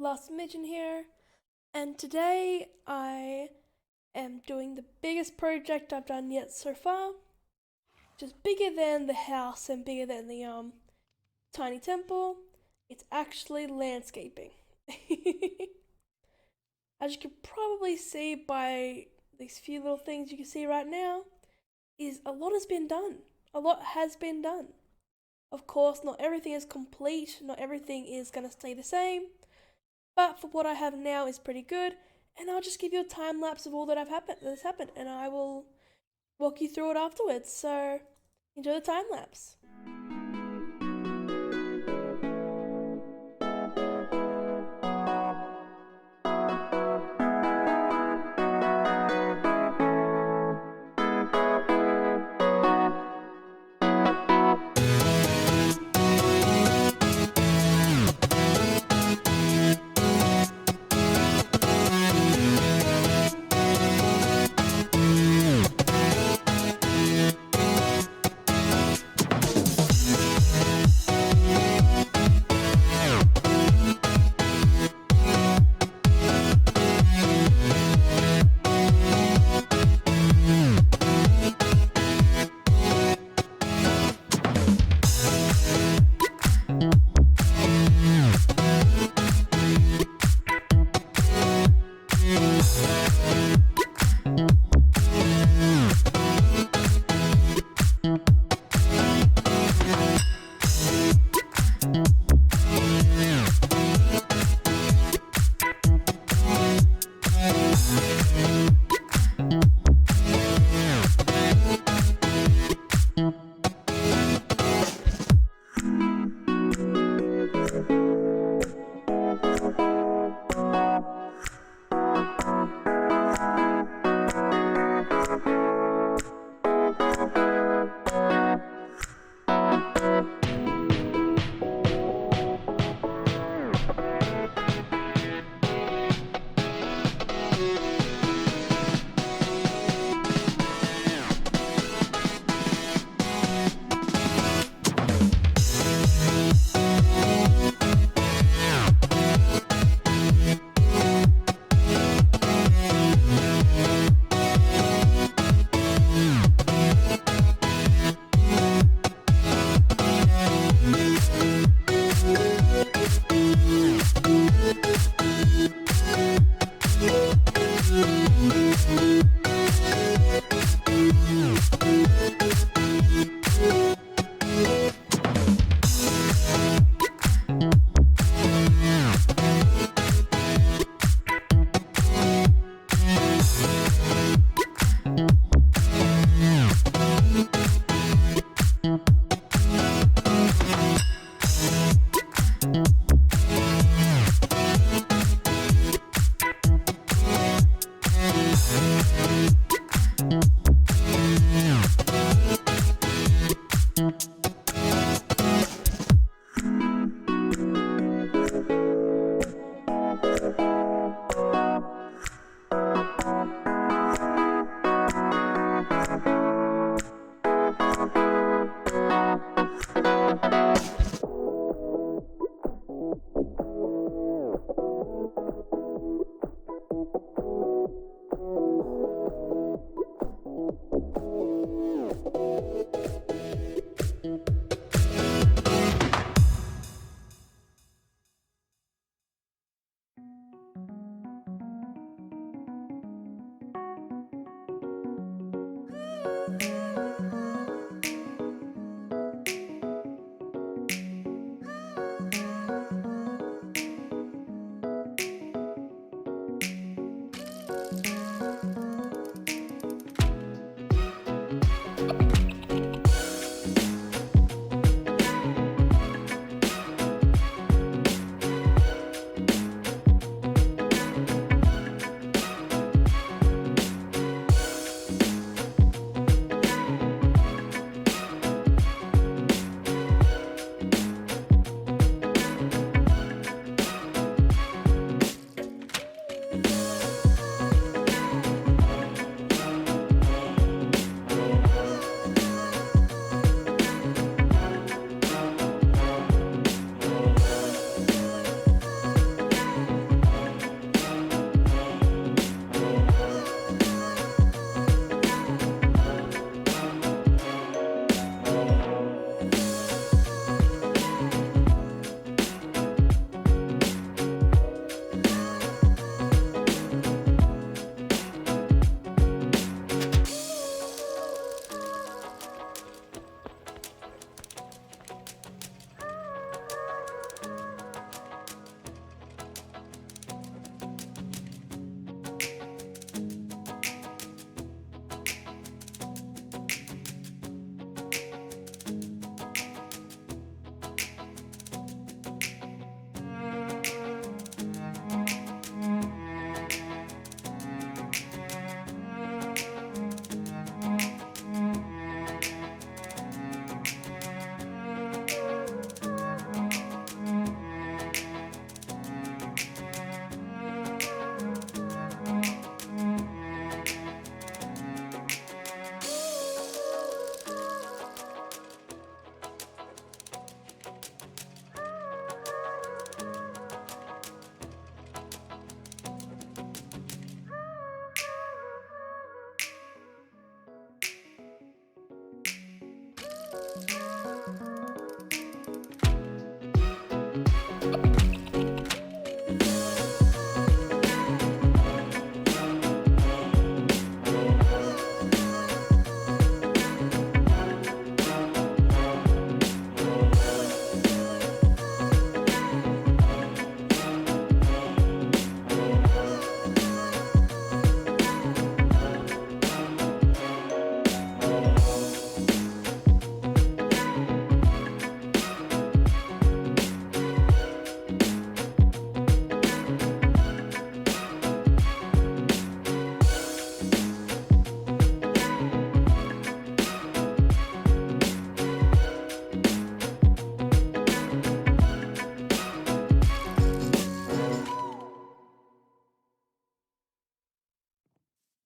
Last Midget here, and today I am doing the biggest project I've done yet so far, which is bigger than the house and bigger than the tiny temple. It's actually landscaping. As you can probably see by these few little things you can see right now, is a lot has been done. A lot has been done. Of course, not everything is complete, not everything is going to stay the same, but for what I have now is pretty good, and I'll just give you a time lapse of all that has happened, and I will walk you through it afterwards. So enjoy the time lapse.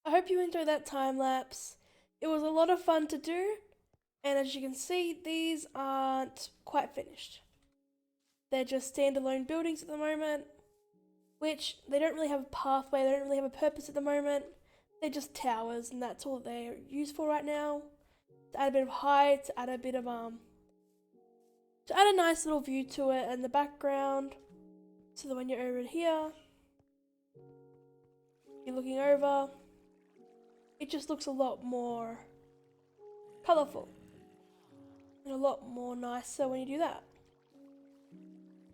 I hope you enjoyed that time lapse. It was a lot of fun to do, and as you can see, these aren't quite finished. They're just standalone buildings at the moment, which they don't really have a pathway, they don't really have a purpose at the moment. They're just towers, and that's all they're used for right now. To add a bit of height, to add a bit of to add a nice little view to it and the background, so that when you're over here, you're looking over, it just looks a lot more colourful and a lot more nicer when you do that.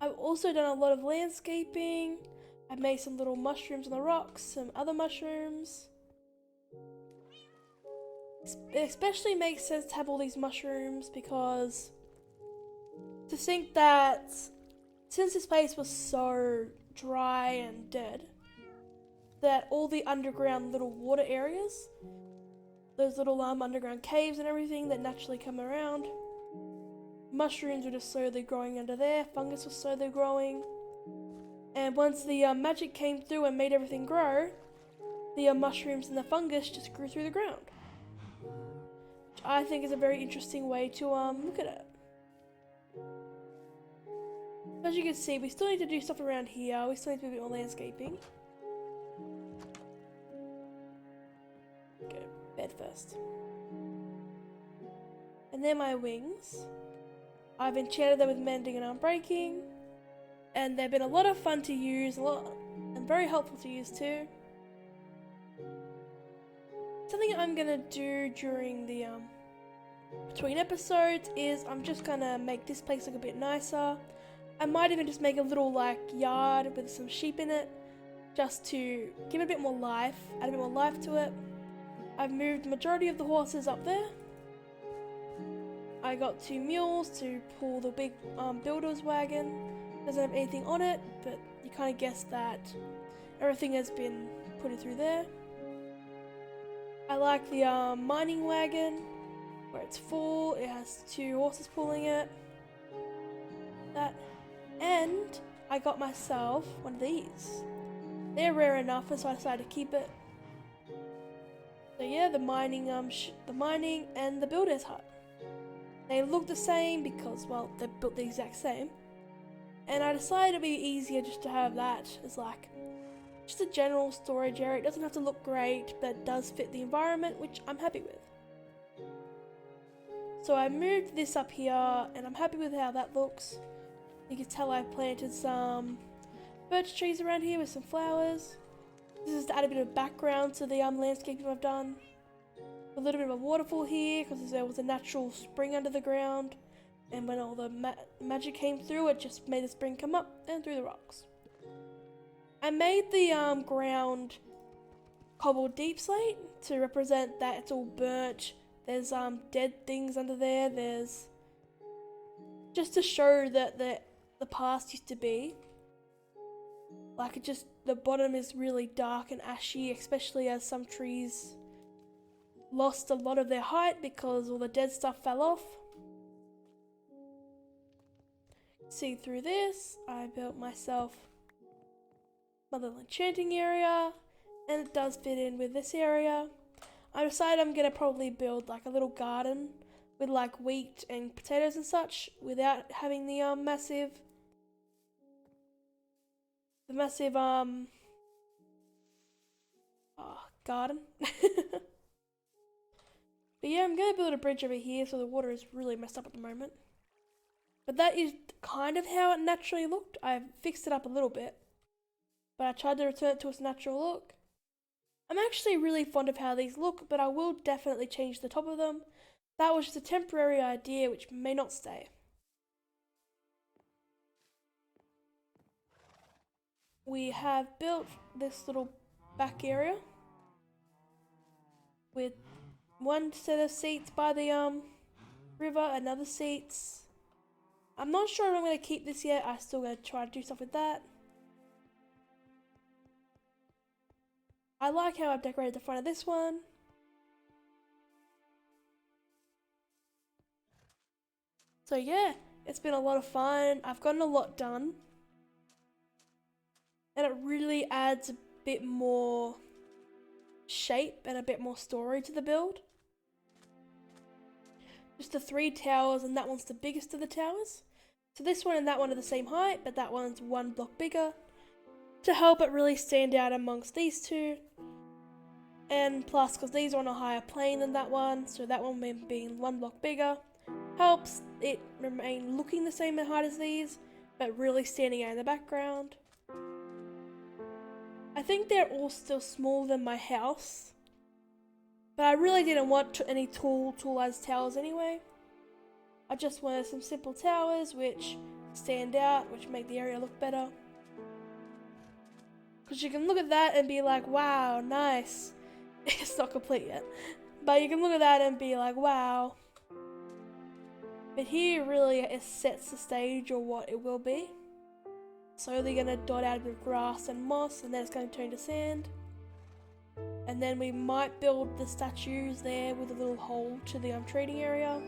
I've also done a lot of landscaping. I've made some little mushrooms on the rocks, some other mushrooms. It especially makes sense to have all these mushrooms because to think that since this place was so dry and dead, that all the underground little water areas, those little underground caves and everything that naturally come around, mushrooms were just slowly growing under there, fungus was slowly growing, and once the magic came through and made everything grow, the mushrooms and the fungus just grew through the ground. Which I think is a very interesting way to look at it. As you can see, we still need to do stuff around here, we still need to do a bit more landscaping. Go bed first. And they're my wings. I've enchanted them with mending and unbreaking, and they've been a lot of fun to use, and very helpful to use too. Something I'm gonna do during the between episodes is I'm just gonna make this place look a bit nicer. I might even just make a little like yard with some sheep in it, just to give it a bit more life, add a bit more life to it. I've moved the majority of the horses up there. I got 2 mules to pull the big builder's wagon. Doesn't have anything on it, but you kind of guess that everything has been put through there. I like the mining wagon, where it's full, it has 2 horses pulling it. That, and I got myself one of these. They're rare enough, and so I decided to keep it. So yeah, the mining and the builder's hut. They look the same because, well, they're built the exact same. And I decided it'd be easier just to have that as like, just a general storage area. It doesn't have to look great, but it does fit the environment, which I'm happy with. So I moved this up here, and I'm happy with how that looks. You can tell I planted some birch trees around here with some flowers. This is to add a bit of background to the landscaping I've done. A little bit of a waterfall here because there was a natural spring under the ground, and when all the magic came through, it just made the spring come up and through the rocks. I made the ground cobbled deep slate to represent that it's all burnt. There's dead things under there. There's just to show that the past used to be like it just the bottom is really dark and ashy, especially as some trees lost a lot of their height because all the dead stuff fell off. See through this, I built myself my little enchanting area, and it does fit in with this area. I decided I'm gonna probably build like a little garden with like wheat and potatoes and such without having the massive garden. But yeah, I'm gonna build a bridge over here so the water is really messed up at the moment. But that is kind of how it naturally looked. I've fixed it up a little bit, but I tried to return it to its natural look. I'm actually really fond of how these look, but I will definitely change the top of them. That was just a temporary idea which may not stay. We have built this little back area with one set of seats by the river, another seats. I'm not sure if I'm going to keep this yet. I'm still going to try to do stuff with that. I like how I've decorated the front of this one. So yeah, it's been a lot of fun. I've gotten a lot done. And it really adds a bit more shape and a bit more story to the build. Just the 3 towers, and that one's the biggest of the towers. So this one and that one are the same height, but that one's 1 block bigger to help it really stand out amongst these two. And plus, because these are on a higher plane than that one, so that one being 1 block bigger helps it remain looking the same height as these, but really standing out in the background. I think they're all still smaller than my house, but I really didn't want any tall-as towers anyway. I just wanted some simple towers which stand out, which make the area look better. Because you can look at that and be like, wow, nice. It's not complete yet, but you can look at that and be like, wow. But here really it sets the stage or what it will be. Slowly gonna dot out with grass and moss, and then it's going to turn to sand. And then we might build the statues there with a little hole to the trading area.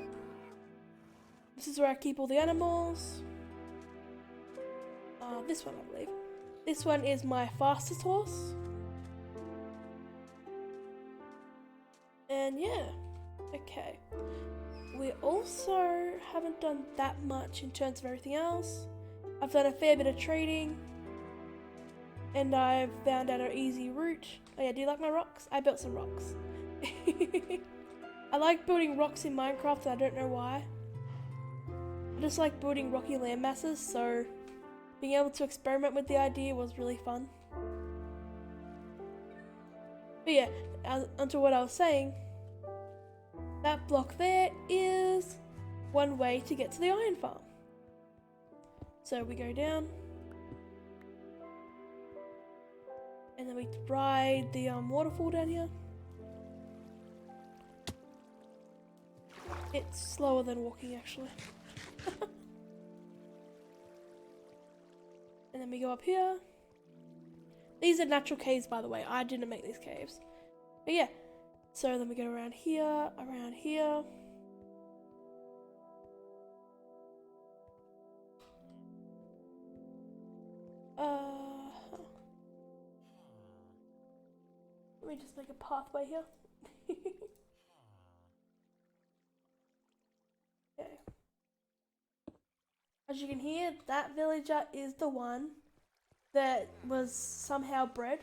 This is where I keep all the animals. This one, I believe. This one is my fastest horse. And yeah, okay. We also haven't done that much in terms of everything else. I've done a fair bit of trading, and I've found out an easy route. Oh yeah, do you like my rocks? I built some rocks. I like building rocks in Minecraft, and I don't know why. I just like building rocky land masses, so being able to experiment with the idea was really fun. But yeah, onto what I was saying. That block there is one way to get to the iron farm. So we go down, and then we ride the waterfall down here. It's slower than walking actually. And then we go up here. These are natural caves, by the way. I didn't make these caves. But yeah, so then we go around here, around here. Let me just make a pathway here. Okay. As you can hear, that villager is the one that was somehow bred.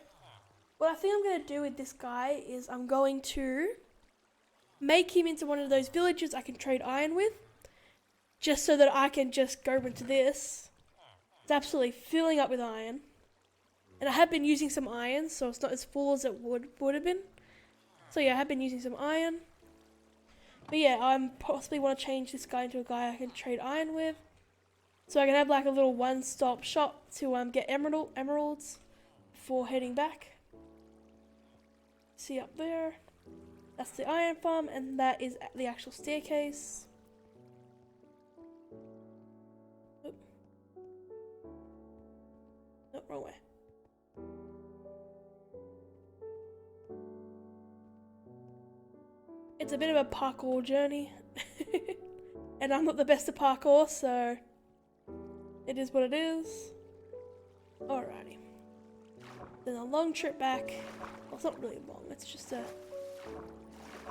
What I think I'm going to do with this guy is I'm going to make him into one of those villagers I can trade iron with, just so that I can just go into this. It's absolutely filling up with iron. And I have been using some iron, so it's not as full as it would have been. So yeah, I have been using some iron. But yeah, I possibly want to change this guy into a guy I can trade iron with. So I can have like a little one-stop shop to get emeralds before heading back. See up there? That's the iron farm, and that is the actual staircase. Oop. No, wrong way. It's a bit of a parkour journey. And I'm not the best at parkour, so it is what it is. Alrighty. Then a long trip back. Well, it's not really long, it's just a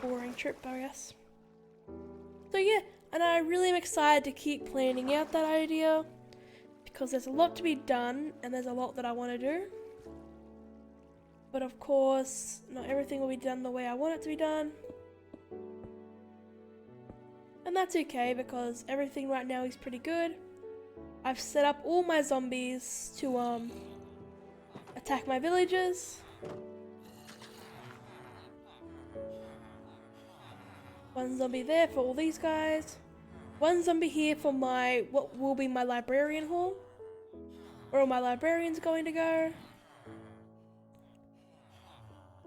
boring trip, I guess. So yeah, and I really am excited to keep planning out that idea, because there's a lot to be done, and there's a lot that I want to do. But of course, not everything will be done the way I want it to be done. And that's okay because everything right now is pretty good. I've set up all my zombies to attack my villagers. One zombie there for all these guys. One zombie here for my what will be my librarian hall. Where all my librarians are going to go.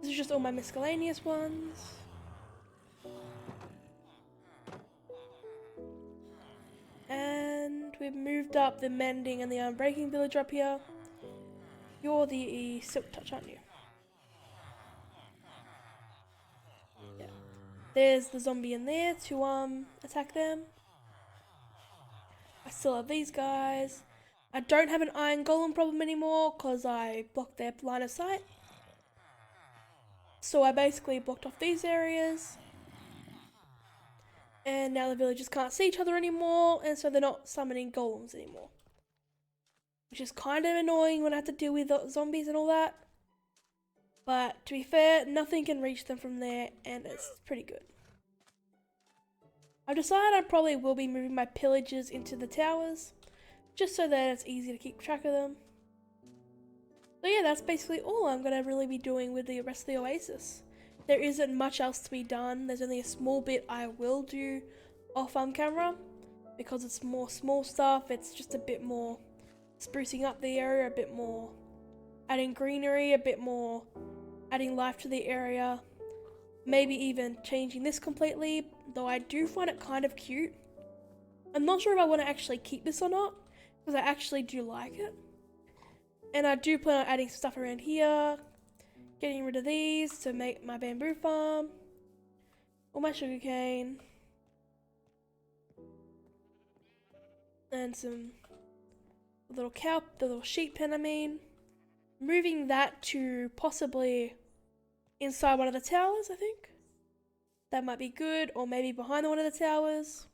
This is just all my miscellaneous ones. And we've moved up the mending and the unbreaking villager up here. You're the silk touch, aren't you? Yeah. There's the zombie in there to attack them. I still have these guys. I don't have an iron golem problem anymore because I blocked their line of sight. So I basically blocked off these areas. And now the villagers can't see each other anymore, and so they're not summoning golems anymore. Which is kind of annoying when I have to deal with zombies and all that. But to be fair, nothing can reach them from there, and it's pretty good. I've decided I probably will be moving my pillagers into the towers, just so that it's easy to keep track of them. So yeah, that's basically all I'm going to really be doing with the rest of the oasis. There isn't much else to be done. There's only a small bit I will do off camera because it's more small stuff. It's just a bit more sprucing up the area, a bit more adding greenery, a bit more adding life to the area. Maybe even changing this completely, though I do find it kind of cute. I'm not sure if I want to actually keep this or not because I actually do like it. And I do plan on adding stuff around here. Getting rid of these to make my bamboo farm. All my sugarcane. And some little cow, the little sheep pen I mean. Moving that to possibly inside one of the towers, I think. That might be good, or maybe behind one of the towers.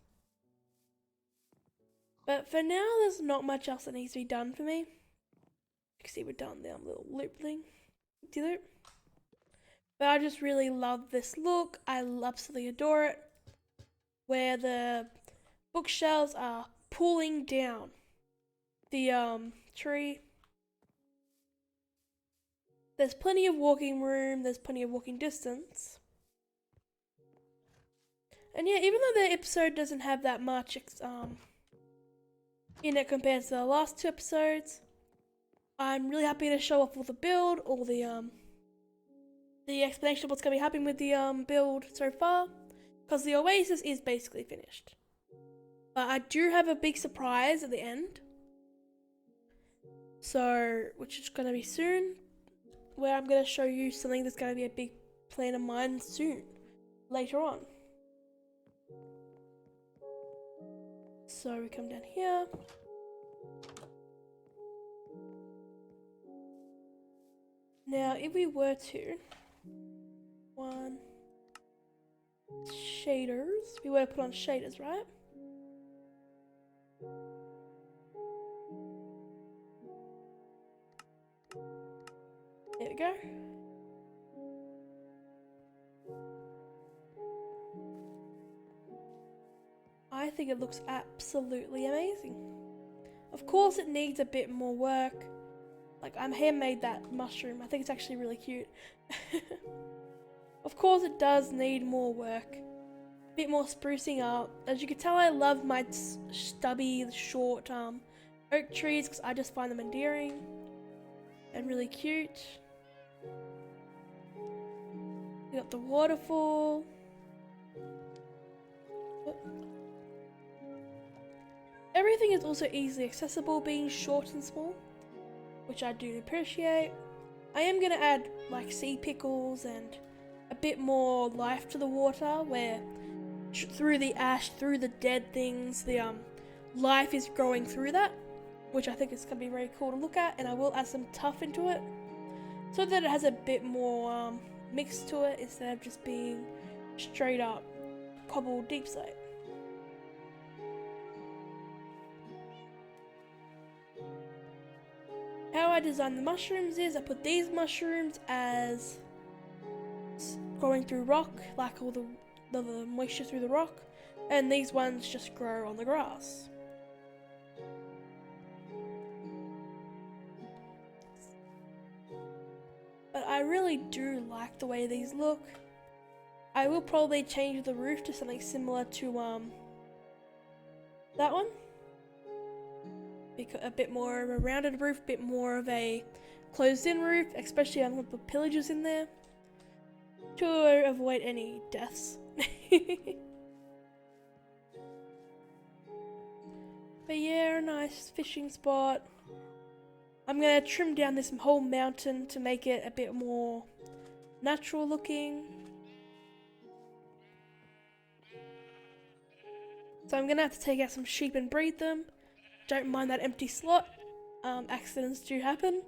But for now, there's not much else that needs to be done for me. You can see we're done the little loop thing. Loop. But I just really love this look. I absolutely adore it. Where the bookshelves are pulling down the tree. There's plenty of walking room. There's plenty of walking distance. And yeah, even though the episode doesn't have that much in it compared to the last two episodes, I'm really happy to show off all the build, all the explanation of what's going to be happening with the build so far, because the oasis is basically finished. But I do have a big surprise at the end, so which is going to be soon, where I'm going to show you something that's going to be a big plan of mine soon, later on. So we come down here. Now, if we were to shaders, we were to put on shaders, right? There we go. I think it looks absolutely amazing. Of course, it needs a bit more work. Like, I handmade that mushroom. I think it's actually really cute. Of course, it does need more work. A bit more sprucing up. As you can tell, I love my stubby, short oak trees because I just find them endearing and really cute. We got the waterfall. Everything is also easily accessible, being short and small, which I do appreciate. I am going to add like sea pickles and a bit more life to the water, where through the ash, through the dead things, the life is growing through that, which I think is going to be very cool to look at. And I will add some tuff into it so that it has a bit more mix to it instead of just being straight up cobbled deep slate. How I designed the mushrooms is I put these mushrooms as going through rock, like all the moisture through the rock, And these ones just grow on the grass. But I really do like the way these look. I will probably change the roof to something similar to that one. A bit more of a rounded roof, a bit more of a closed-in roof, especially I'm going to put pillagers in there to avoid any deaths. But yeah, a nice fishing spot. I'm going to trim down this whole mountain to make it a bit more natural looking. So I'm going to have to take out some sheep and breed them. Don't mind that empty slot. Accidents do happen.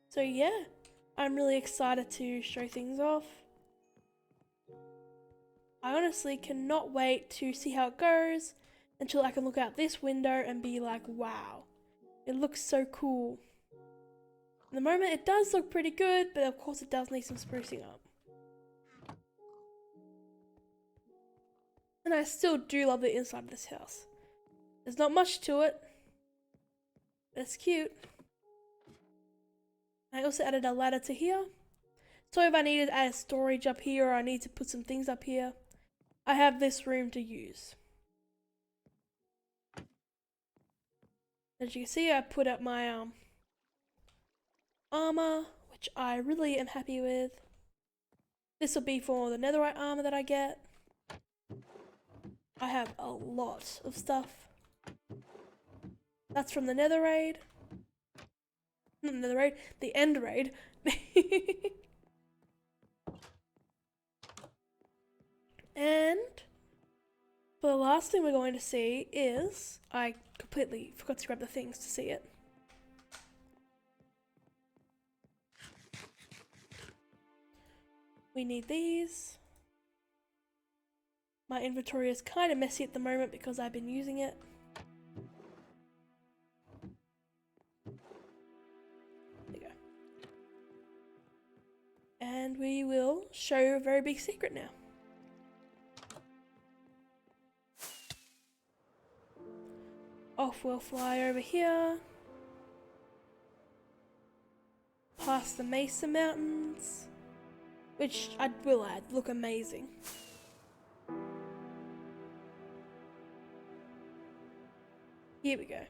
So yeah, I'm really excited to show things off. I honestly cannot wait to see how it goes until I can look out this window and be like, wow, it looks so cool. At the moment it does look pretty good, but of course it does need some sprucing up. And I still do love the inside of this house. There's not much to it, but it's cute. I also added a ladder to here. So if I needed to add storage up here or I need to put some things up here, I have this room to use. As you can see, I put up my armor, which I really am happy with. This will be for the netherite armor that I get. I have a lot of stuff. That's from the nether raid. Not the nether raid, the end raid. And the last thing we're going to see is, I completely forgot to grab the things to see it. We need these. My inventory is kind of messy at the moment because I've been using it. There you go. And we will show you a very big secret now. Off we'll fly over here. Past the Mesa Mountains, which I will add, look amazing. Here we go.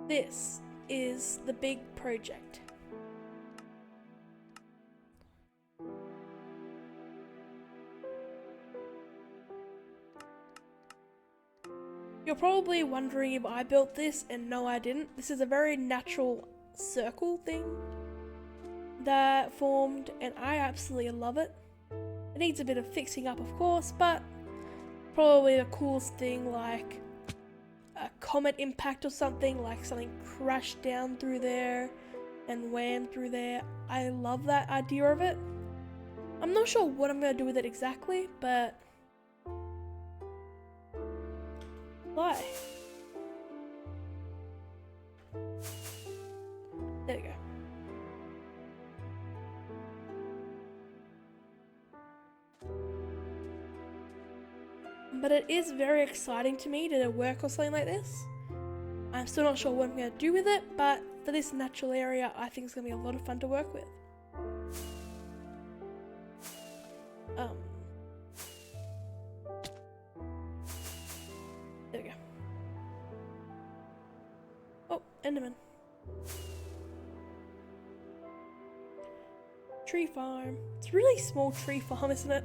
This is the big project. You're probably wondering if I built this, and no I didn't. This is a very natural circle thing that formed and I absolutely love it. It needs a bit of fixing up of course, but probably the coolest thing, like a comet impact or something, like something crashed down through there and whammed through there. I love that idea of it. I'm not sure what I'm going to do with it exactly, but fly. There we go. But it is very exciting to me to work on something like this. I'm still not sure what I'm going to do with it, but for this natural area, I think it's going to be a lot of fun to work with. There we go. Oh, Enderman. Tree farm. It's a really small tree farm, isn't it?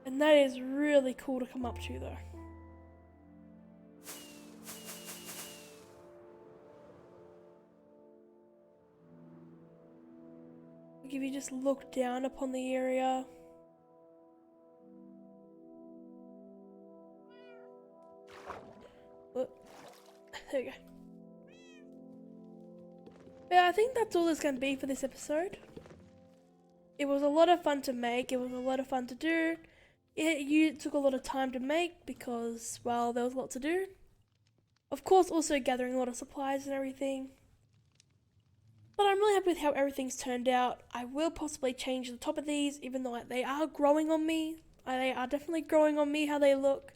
And that is really cool to come up to though. Like if you just look down upon the area. Oh, there we go. Yeah, I think that's all there's going to be for this episode. It was a lot of fun to make. It was a lot of fun to do. It took a lot of time to make because, well, there was a lot to do. Of course, also gathering a lot of supplies and everything. But I'm really happy with how everything's turned out. I will possibly change the top of these, even though they are growing on me. They are definitely growing on me how they look.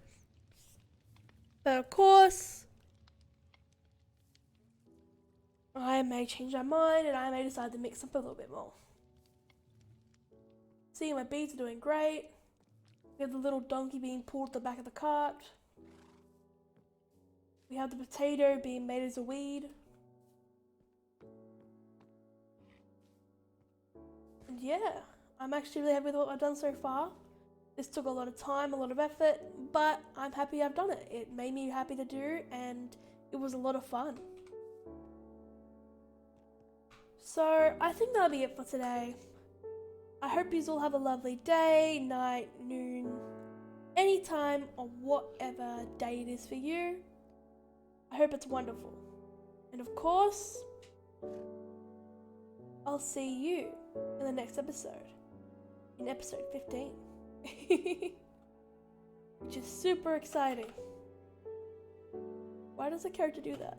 But of course, I may change my mind and I may decide to mix up a little bit more. See, my beads are doing great. We have the little donkey being pulled at the back of the cart. We have the potato being made as a weed. And yeah, I'm actually really happy with what I've done so far. This took a lot of time, a lot of effort, but I'm happy I've done it. It made me happy to do and it was a lot of fun. So I think that'll be it for today. I hope you all have a lovely day, night, noon, anytime, or whatever day it is for you. I hope it's wonderful. And of course, I'll see you in the next episode, in episode 15. Which is super exciting. Why does the character do that?